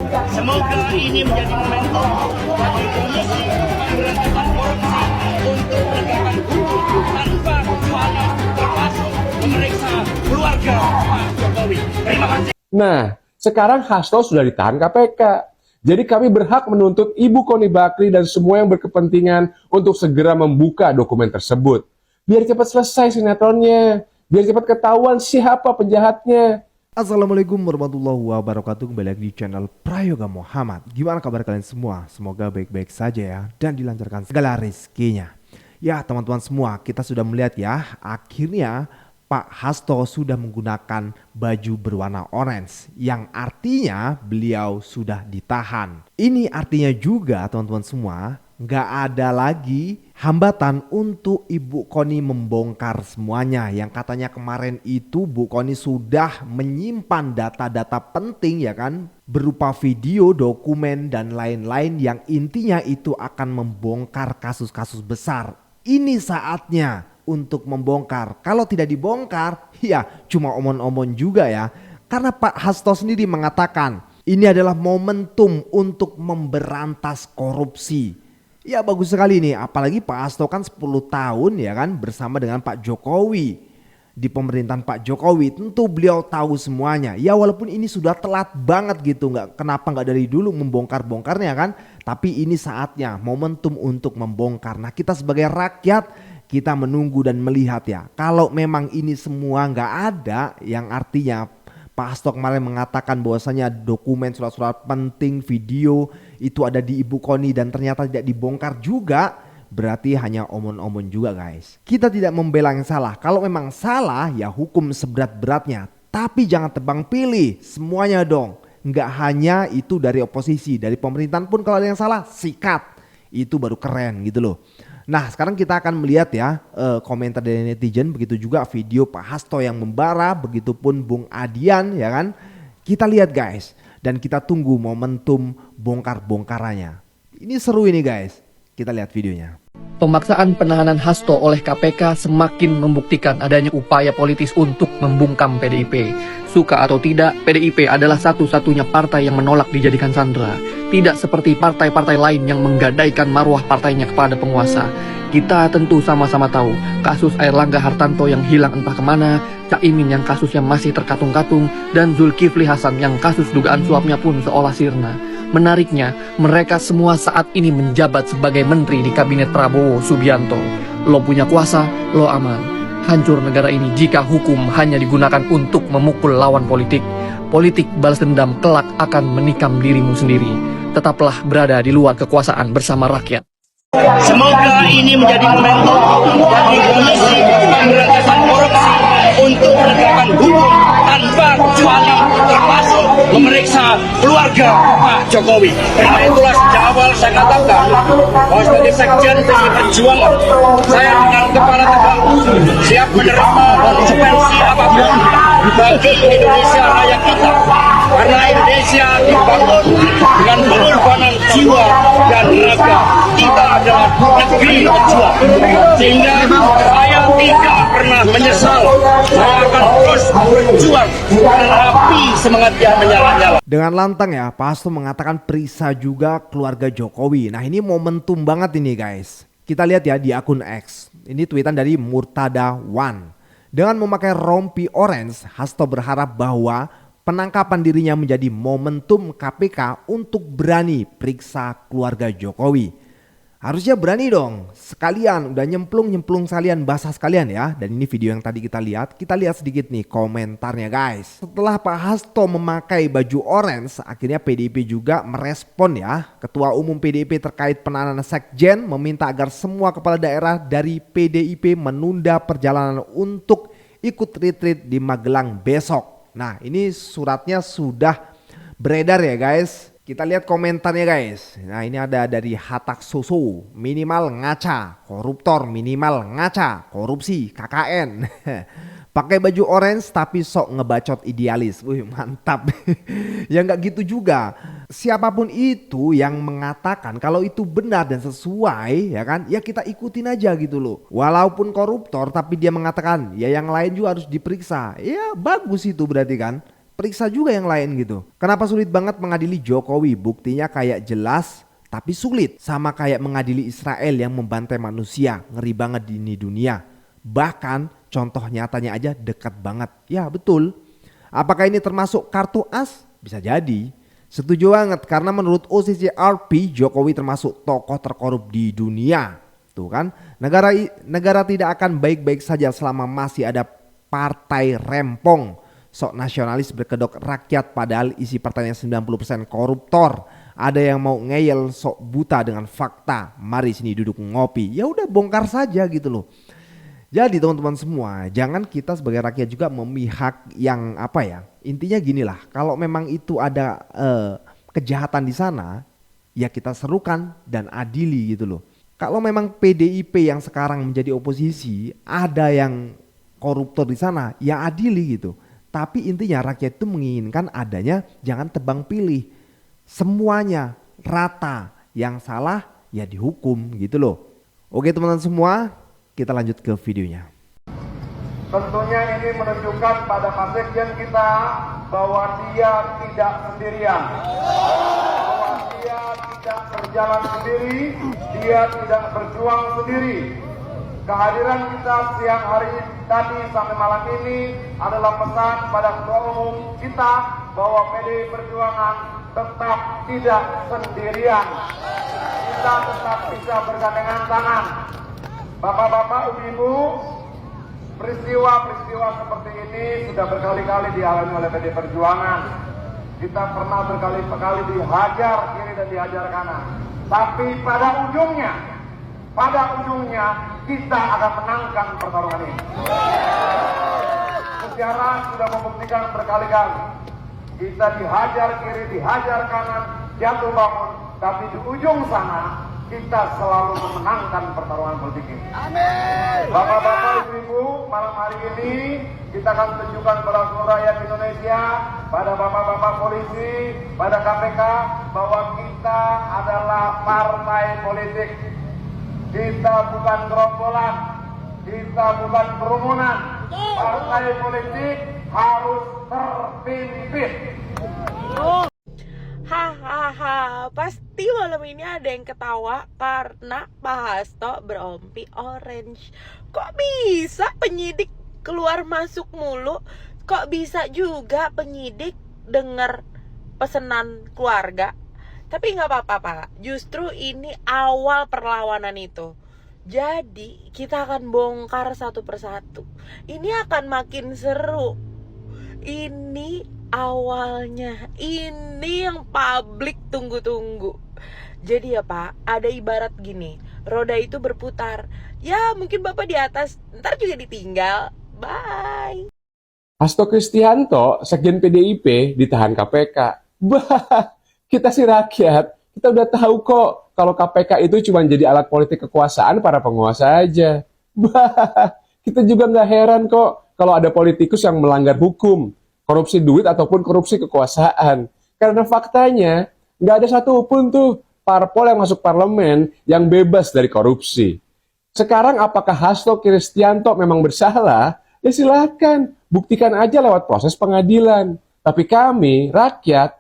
Semoga ini menjadi momentum bagi Komisi Pemberantasan Korupsi untuk menegakkan hukum tanpa kecuali, termasuk memeriksa keluarga Pak Jokowi. Terima kasih. Nah, sekarang Hasto sudah ditahan KPK. Jadi kami berhak menuntut Ibu Koni Bakri dan semua yang berkepentingan untuk segera membuka dokumen tersebut. Biar cepat selesai sinetronnya. Biar cepat ketahuan siapa penjahatnya. Assalamualaikum warahmatullahi wabarakatuh. Kembali lagi di channel Prayoga Muhammad. Gimana kabar kalian semua? Semoga baik-baik saja ya, dan dilancarkan segala rezekinya. Ya teman-teman semua, kita sudah melihat ya, akhirnya Pak Hasto sudah menggunakan baju berwarna orange, yang artinya beliau sudah ditahan. Ini artinya juga teman-teman semua, nggak ada lagi hambatan untuk Ibu Koni membongkar semuanya. Yang katanya kemarin itu Bu Koni sudah menyimpan data-data penting ya kan, berupa video, dokumen dan lain-lain, yang intinya itu akan membongkar kasus-kasus besar. Ini saatnya untuk membongkar. Kalau tidak dibongkar, ya cuma omon-omon juga ya. Karena Pak Hasto sendiri mengatakan ini adalah momentum untuk memberantas korupsi. Ya bagus sekali nih, apalagi Pak Hasto kan 10 tahun ya kan bersama dengan Pak Jokowi. Di pemerintahan Pak Jokowi tentu beliau tahu semuanya. Ya walaupun ini sudah telat banget gitu, kenapa nggak dari dulu membongkar-bongkarnya kan. Tapi ini saatnya, momentum untuk membongkar. Nah kita sebagai rakyat, kita menunggu dan melihat ya. Kalau memang ini semua nggak ada, yang artinya Pak Hasto kemarin mengatakan bahwasanya dokumen surat-surat penting, video itu ada di Ibu Koni dan ternyata tidak dibongkar juga, berarti hanya omon-omon juga guys. Kita tidak membela yang salah. Kalau memang salah ya hukum seberat-beratnya. Tapi jangan tebang pilih semuanya dong. Nggak hanya itu dari oposisi, dari pemerintahan pun kalau ada yang salah sikat. Itu baru keren gitu loh. Nah sekarang kita akan melihat ya komentar dari netizen, begitu juga video Pak Hasto yang membara, begitupun Bung Adian ya kan. Kita lihat guys, dan kita tunggu momentum bongkar-bongkarannya. Ini seru ini guys, kita lihat videonya. Pemaksaan penahanan Hasto oleh KPK semakin membuktikan adanya upaya politis untuk membungkam PDIP. Suka atau tidak, PDIP adalah satu-satunya partai yang menolak dijadikan sandera. Tidak seperti partai-partai lain yang menggadaikan marwah partainya kepada penguasa. Kita tentu sama-sama tahu kasus Airlangga Hartarto yang hilang entah kemana, Caimin yang kasusnya masih terkatung-katung, dan Zulkifli Hasan yang kasus dugaan suapnya pun seolah sirna. Menariknya, mereka semua saat ini menjabat sebagai menteri di kabinet Prabowo Subianto. Lo punya kuasa, lo aman. Hancur negara ini jika hukum hanya digunakan untuk memukul lawan politik. Politik balas dendam kelak akan menikam dirimu sendiri. Tetaplah berada di luar kekuasaan bersama rakyat. Semoga ini menjadi momentum bagi Komisi Pemberantasan Korupsi untuk menegakkan hukum tanpa kecuali, termasuk memeriksa keluarga Pak Jokowi. Karena itulah sejak awal saya katakan bahwa sebagai sekjen PDI Perjuangan, saya dengan kepala tegak siap menerima konsekuensi apapun bagi Indonesia raya kita. Karena Indonesia dibangun dengan pengorbanan jiwa dan raga. Kita adalah negeri pejuang. Sehingga saya tidak pernah menyesal. Saya akan terus berjuang dengan api semangat yang menyala-nyala. Dengan lantang ya, Pak Hasto mengatakan periksa juga keluarga Jokowi. Nah ini momentum banget ini guys. Kita lihat ya di akun X. Ini tweetan dari Murtada One. Dengan memakai rompi orange, Hasto berharap bahwa penangkapan dirinya menjadi momentum KPK untuk berani periksa keluarga Jokowi. Harusnya berani dong, sekalian udah nyemplung sekalian, basah sekalian ya. Dan ini video yang tadi kita lihat sedikit nih komentarnya guys. Setelah Pak Hasto memakai baju orange, akhirnya PDIP juga merespon ya. Ketua Umum PDIP terkait penahanan sekjen meminta agar semua kepala daerah dari PDIP menunda perjalanan untuk ikut retreat di Magelang besok. Nah ini suratnya sudah beredar ya guys. Kita lihat komentarnya guys. Nah ini ada dari Hatak Susu, minimal ngaca, koruptor minimal ngaca, korupsi KKN. Pakai baju orange tapi sok ngebacot idealis. Wih mantap. Ya nggak gitu juga. Siapapun itu yang mengatakan kalau itu benar dan sesuai ya kan, ya kita ikutin aja gitu loh. Walaupun koruptor tapi dia mengatakan ya yang lain juga harus diperiksa. Ya bagus itu berarti kan. periksa juga yang lain gitu. Kenapa sulit banget mengadili Jokowi? Buktinya kayak jelas tapi sulit. Sama kayak mengadili Israel yang membantai manusia. Ngeri banget di ini dunia. Bahkan contoh nyatanya aja dekat banget. Ya betul. Apakah ini termasuk kartu as? Bisa jadi. Setuju banget karena menurut OCCRP Jokowi termasuk tokoh terkorup di dunia. Tuh kan, negara tidak akan baik-baik saja selama masih ada partai rempong, sok nasionalis berkedok rakyat padahal isi partainya 90% koruptor. Ada yang mau ngeyel sok buta dengan fakta. Mari sini duduk ngopi. Ya udah bongkar saja gitu loh. Jadi teman-teman semua, jangan kita sebagai rakyat juga memihak yang apa ya. Intinya gini lah, kalau memang itu ada kejahatan di sana, ya kita serukan dan adili gitu loh. Kalau memang PDIP yang sekarang menjadi oposisi, ada yang koruptor di sana, ya adili gitu. Tapi intinya rakyat itu menginginkan adanya jangan tebang pilih. Semuanya rata, yang salah ya dihukum gitu loh. Oke teman-teman semua, kita lanjut ke videonya. Tentunya ini menunjukkan pada Pak Sekjen kita bahwa dia tidak sendirian, bahwa dia tidak berjalan sendiri, dia tidak berjuang sendiri. Kehadiran kita siang hari tadi sampai malam ini adalah pesan pada Ketua Umum kita bahwa PDI Perjuangan tetap tidak sendirian. Kita tetap bisa bergandengan tangan. Bapak-bapak, ibu-ibu, peristiwa-peristiwa seperti ini sudah berkali-kali dialami oleh PDI Perjuangan. Kita pernah berkali-kali dihajar kiri dan dihajar kanan. Tapi pada ujungnya kita akan menangkan pertarungan ini. Sejarah sudah membuktikan berkali-kali. Kita dihajar kiri, dihajar kanan, jatuh bangun. Tapi di ujung sana kita selalu memenangkan pertarungan politik ini. Amin. Bapak-bapak, ibu-ibu, malam hari ini kita akan tunjukkan pada seluruh rakyat Indonesia, pada bapak-bapak polisi, pada KPK, bahwa kita adalah partai politik. Kita bukan gerombolan, kita bukan kerumunan. Partai politik harus terpimpin. Hahaha, pasti malam ini ada yang ketawa karena Pak Hasto berompi orange. Kok bisa penyidik keluar masuk mulu? Kok bisa juga penyidik dengar pesanan keluarga? Tapi nggak apa-apa Pak, justru ini awal perlawanan itu. Jadi kita akan bongkar satu persatu. Ini akan makin seru. Ini awalnya, ini yang publik tunggu-tunggu. Jadi ya Pak, ada ibarat gini, roda itu berputar. Ya mungkin Bapak di atas, ntar juga ditinggal. Bye. Hasto Kristianto, Sekjen PDIP, ditahan KPK. Bah, kita sih rakyat, kita udah tahu kok kalau KPK itu cuma jadi alat politik kekuasaan para penguasa aja. Bah, kita juga nggak heran kok kalau ada politikus yang melanggar hukum, korupsi duit ataupun korupsi kekuasaan. Karena faktanya nggak ada satupun tuh parpol yang masuk parlemen yang bebas dari korupsi. Sekarang apakah Hasto Kristianto memang bersalah? Ya silakan, buktikan aja lewat proses pengadilan. Tapi kami, rakyat,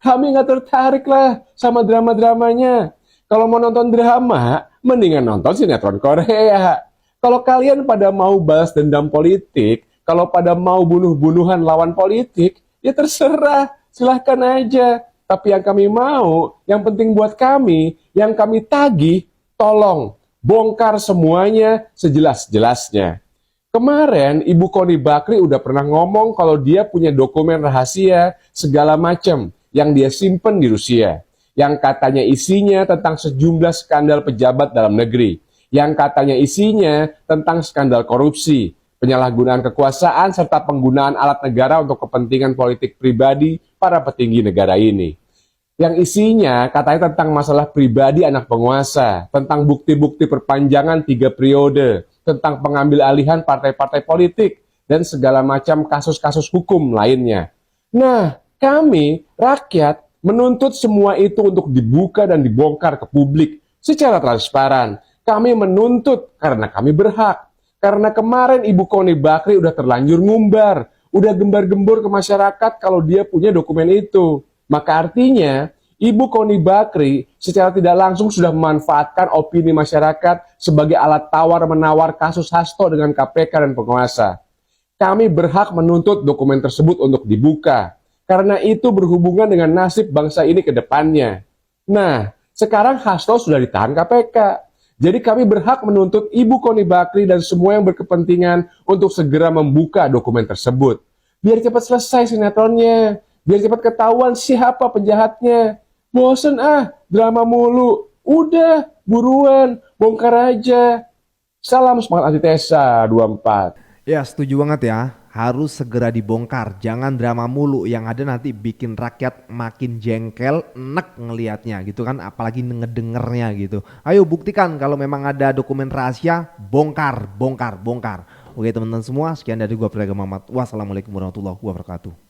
kami nggak tertarik lah sama drama-dramanya. Kalau mau nonton drama, mendingan nonton sinetron Korea. Kalau kalian pada mau balas dendam politik, kalau pada mau bunuh-bunuhan lawan politik, ya terserah, silahkan aja. Tapi yang kami mau, yang penting buat kami, yang kami tagih, tolong bongkar semuanya sejelas-jelasnya. Kemarin Ibu Koni Bakri udah pernah ngomong kalau dia punya dokumen rahasia segala macam yang dia simpen di Rusia. Yang katanya isinya tentang sejumlah skandal pejabat dalam negeri. Yang katanya isinya tentang skandal korupsi, penyalahgunaan kekuasaan, serta penggunaan alat negara untuk kepentingan politik pribadi para petinggi negara ini. Yang isinya katanya tentang masalah pribadi anak penguasa, tentang bukti-bukti perpanjangan 3 periode, tentang pengambil alihan partai-partai politik, dan segala macam kasus-kasus hukum lainnya. Nah, kami, rakyat, menuntut semua itu untuk dibuka dan dibongkar ke publik secara transparan. Kami menuntut karena kami berhak. Karena kemarin Ibu Koni Bakri udah terlanjur ngumbar, udah gembar-gembor ke masyarakat kalau dia punya dokumen itu. Maka artinya, Ibu Koni Bakri secara tidak langsung sudah memanfaatkan opini masyarakat sebagai alat tawar-menawar kasus Hasto dengan KPK dan penguasa. Kami berhak menuntut dokumen tersebut untuk dibuka, karena itu berhubungan dengan nasib bangsa ini ke depannya. Nah, sekarang Hasto sudah ditahan KPK. Jadi kami berhak menuntut Ibu Koni Bakri dan semua yang berkepentingan untuk segera membuka dokumen tersebut. Biar cepat selesai sinetronnya, biar cepat ketahuan siapa penjahatnya. Bosen drama mulu. Udah, buruan, bongkar aja. Salam semangat antitesa 24. Ya setuju banget ya, harus segera dibongkar, jangan drama mulu yang ada nanti bikin rakyat makin jengkel, enek ngelihatnya gitu kan, apalagi ngedengernya gitu. Ayo buktikan kalau memang ada dokumen rahasia, bongkar. Oke teman-teman semua, sekian dari gua Prayoga Muhammad. Wassalamualaikum warahmatullahi wabarakatuh.